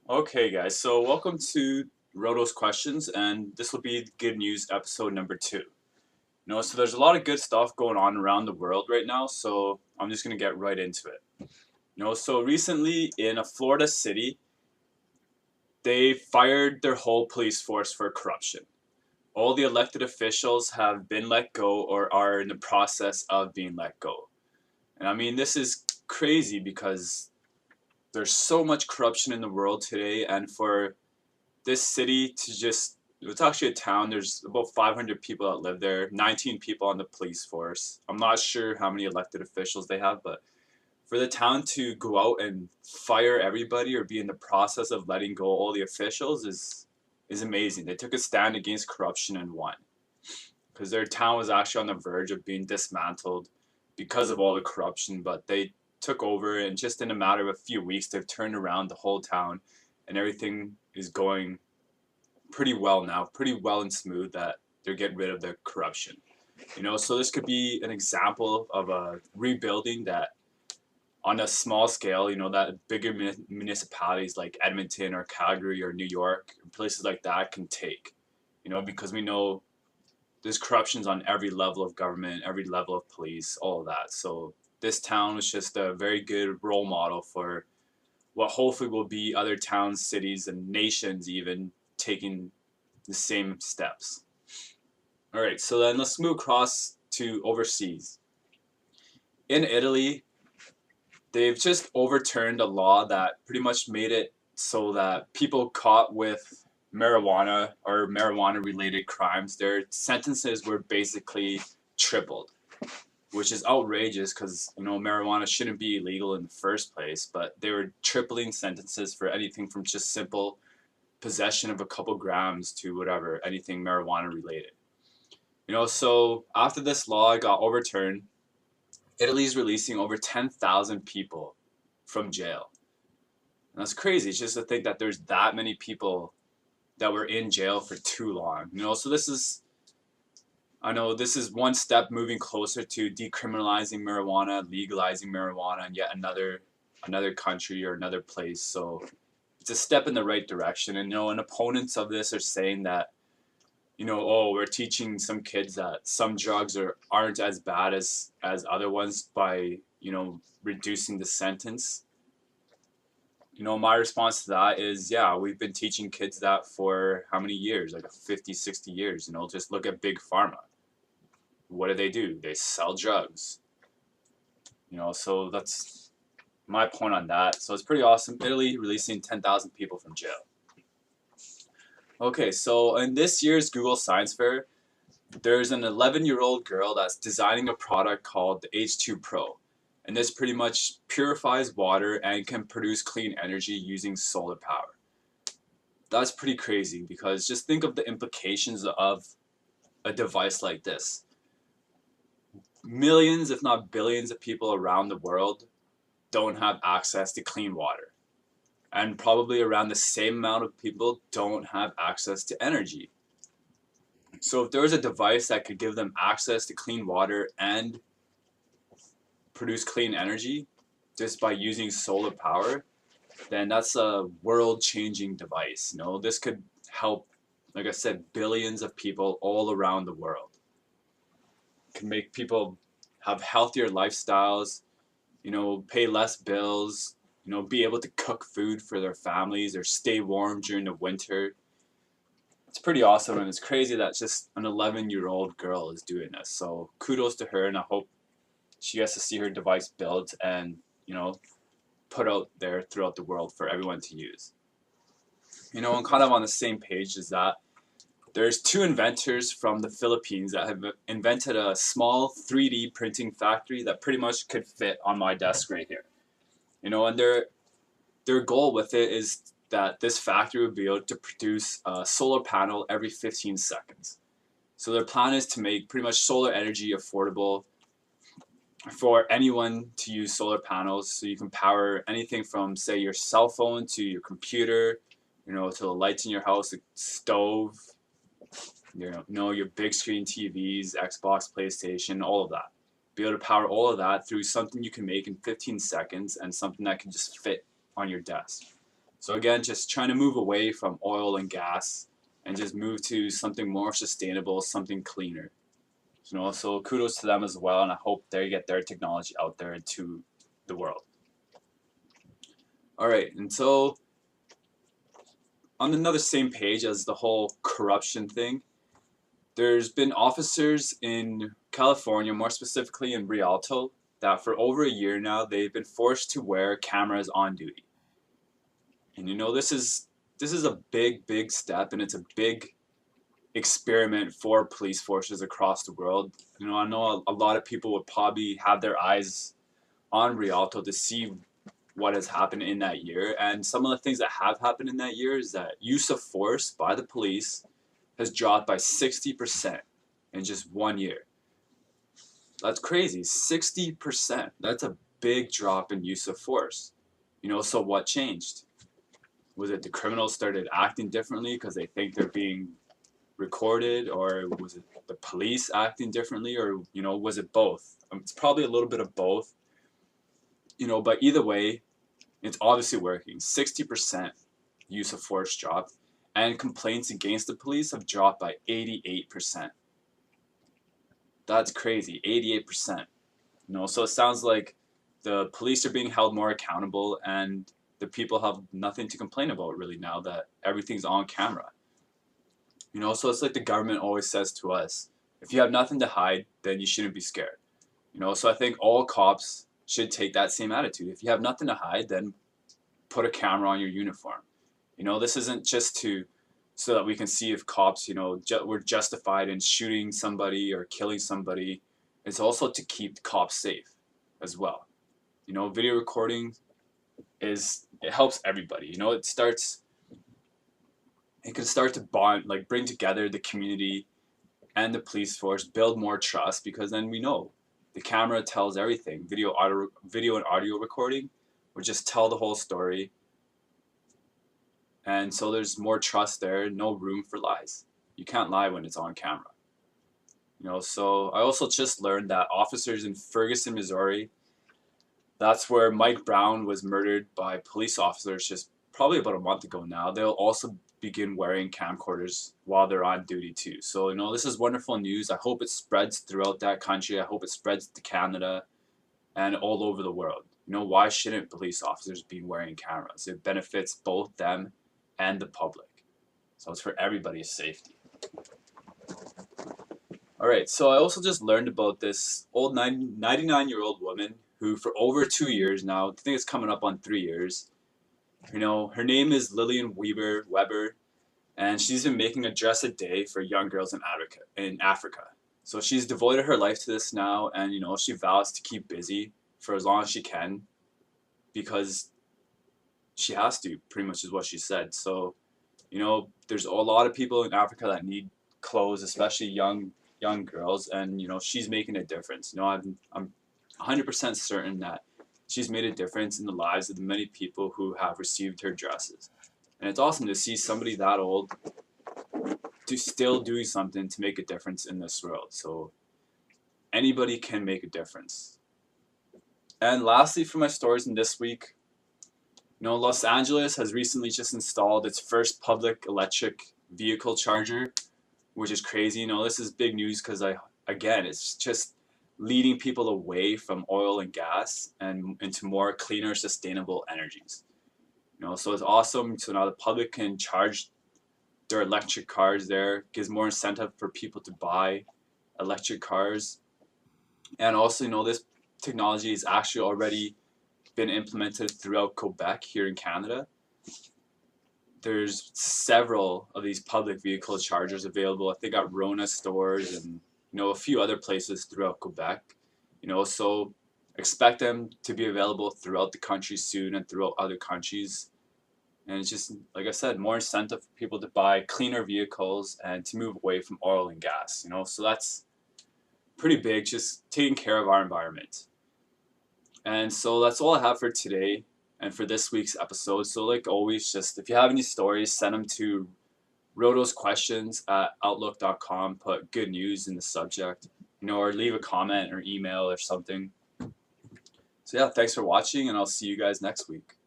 Okay, guys, so welcome to Roto's Questions, and this will be Good News episode number 2. So there's a lot of good stuff going on around the world right now, so I'm just going to get right into it. So recently in a Florida city, they fired their whole police force for corruption. All the elected officials have been let go or are in the process of being let go. And I mean, this is crazy because there's so much corruption in the world today, and for this city to just it's actually a town. There's about 500 people that live there, 19 people on the police force. I'm not sure how many elected officials they have, but for the town to go out and fire everybody or be in the process of letting go all the officials is amazing. They took a stand against corruption and won, because their town was actually on the verge of being dismantled because of all the corruption, but they took over, and just in a matter of a few weeks they've turned around the whole town, and everything is going pretty well now, pretty well and smooth, that they're getting rid of the corruption. So this could be an example of a rebuilding that on a small scale, that bigger municipalities like Edmonton or Calgary or New York, places like that can take, because we know there's corruptions on every level of government, every level of police, all of that. So this town was just a very good role model for what hopefully will be other towns, cities, and nations even taking the same steps. All right, so then let's move across to overseas. In Italy, they've just overturned a law that pretty much made it so that people caught with marijuana or marijuana related crimes, their sentences were basically tripled, which is outrageous because marijuana shouldn't be illegal in the first place, but they were tripling sentences for anything from just simple possession of a couple grams to whatever, anything marijuana related. So after this law got overturned, Italy's releasing over 10,000 people from jail. And that's crazy. It's just to think that there's that many people that were in jail for too long. So I know this is one step moving closer to decriminalizing marijuana, legalizing marijuana in yet another country or another place. So it's a step in the right direction. And and opponents of this are saying that, oh, we're teaching some kids that some drugs aren't as bad as other ones by, reducing the sentence. My response to that is, yeah, we've been teaching kids that for how many years? Like 50, 60 years. Just look at Big Pharma. What do? They sell drugs. So that's my point on that. So it's pretty awesome. Italy releasing 10,000 people from jail. Okay, so in this year's Google Science Fair, there's an 11-year-old girl that's designing a product called the H2 Pro. And this pretty much purifies water and can produce clean energy using solar power. That's pretty crazy, because just think of the implications of a device like this. Millions, if not billions, of people around the world don't have access to clean water. And probably around the same amount of people don't have access to energy. So if there was a device that could give them access to clean water and produce clean energy just by using solar power, then that's a world-changing device. This could help, like I said, billions of people all around the world. It can make people have healthier lifestyles, pay less bills, be able to cook food for their families or stay warm during the winter. It's pretty awesome, and it's crazy that just an 11-year-old girl is doing this. So kudos to her, and I hope she gets to see her device built and, put out there throughout the world for everyone to use. And kind of on the same page as that, there's two inventors from the Philippines that have invented a small 3D printing factory that pretty much could fit on my desk right here. And their goal with it is that this factory would be able to produce a solar panel every 15 seconds. So their plan is to make pretty much solar energy affordable for anyone to use solar panels, so you can power anything from, say, your cell phone to your computer, to the lights in your house, the stove, your big screen TVs, Xbox, PlayStation, all of that. Be able to power all of that through something you can make in 15 seconds and something that can just fit on your desk. So again, just trying to move away from oil and gas and just move to something more sustainable, something cleaner. So kudos to them as well, and I hope they get their technology out there to the world. All right, and so on another same page as the whole corruption thing, there's been officers in California, more specifically in Rialto, that for over a year now they've been forced to wear cameras on duty. And this is a big step, and it's a big experiment for police forces across the world. I know a lot of people would probably have their eyes on Rialto to see what has happened in that year. And some of the things that have happened in that year is that use of force by the police has dropped by 60% in just 1 year. That's crazy. 60%. That's a big drop in use of force. So what changed? Was it the criminals started acting differently because they think they're being recorded, or was it the police acting differently, or was it both? It's probably a little bit of both. But either way, it's obviously working. 60% use of force drop, and complaints against the police have dropped by 88%. That's crazy, 88%. So it sounds like the police are being held more accountable, and the people have nothing to complain about really now that everything's on camera. So it's like the government always says to us, if you have nothing to hide, then you shouldn't be scared. So I think all cops should take that same attitude. If you have nothing to hide, then put a camera on your uniform. This isn't just so that we can see if cops, were justified in shooting somebody or killing somebody. It's also to keep cops safe as well. Video recording it helps everybody. It can start to bond, like bring together the community and the police force, build more trust, because then we know the camera tells everything. Video and audio recording would just tell the whole story. And so there's more trust there, no room for lies. You can't lie when it's on camera. So I also just learned that officers in Ferguson, Missouri, that's where Mike Brown was murdered by police officers just probably about a month ago now. They'll also begin wearing camcorders while they're on duty too. So, this is wonderful news. I hope it spreads throughout that country. I hope it spreads to Canada and all over the world. Why shouldn't police officers be wearing cameras? It benefits both them and the public. So it's for everybody's safety. All right, so I also just learned about this old 99-year-old woman who for over 2 years now, I think it's coming up on 3 years, her name is Lillian Weber, and she's been making a dress a day for young girls in Africa. So she's devoted her life to this now, and she vows to keep busy for as long as she can, because she has to, pretty much is what she said. So, there's a lot of people in Africa that need clothes, especially young girls, and she's making a difference. I'm 100% certain that she's made a difference in the lives of the many people who have received her dresses. And it's awesome to see somebody that old still doing something to make a difference in this world. So anybody can make a difference. And lastly, for my stories in this week, Los Angeles has recently just installed its first public electric vehicle charger, which is crazy. This is big news because it's just leading people away from oil and gas and into more cleaner, sustainable energies. So it's awesome. So now the public can charge their electric cars there. Gives more incentive for people to buy electric cars. And also, this technology has actually already been implemented throughout Quebec here in Canada. There's several of these public vehicle chargers available. I think at Rona stores and a few other places throughout Quebec. So expect them to be available throughout the country soon and throughout other countries. And it's just, like I said, more incentive for people to buy cleaner vehicles and to move away from oil and gas. So that's pretty big, just taking care of our environment. And so that's all I have for today and for this week's episode. So like always, just if you have any stories, send them to rotosquestions@outlook.com. Put good news in the subject, or leave a comment or email or something. So yeah, thanks for watching, and I'll see you guys next week.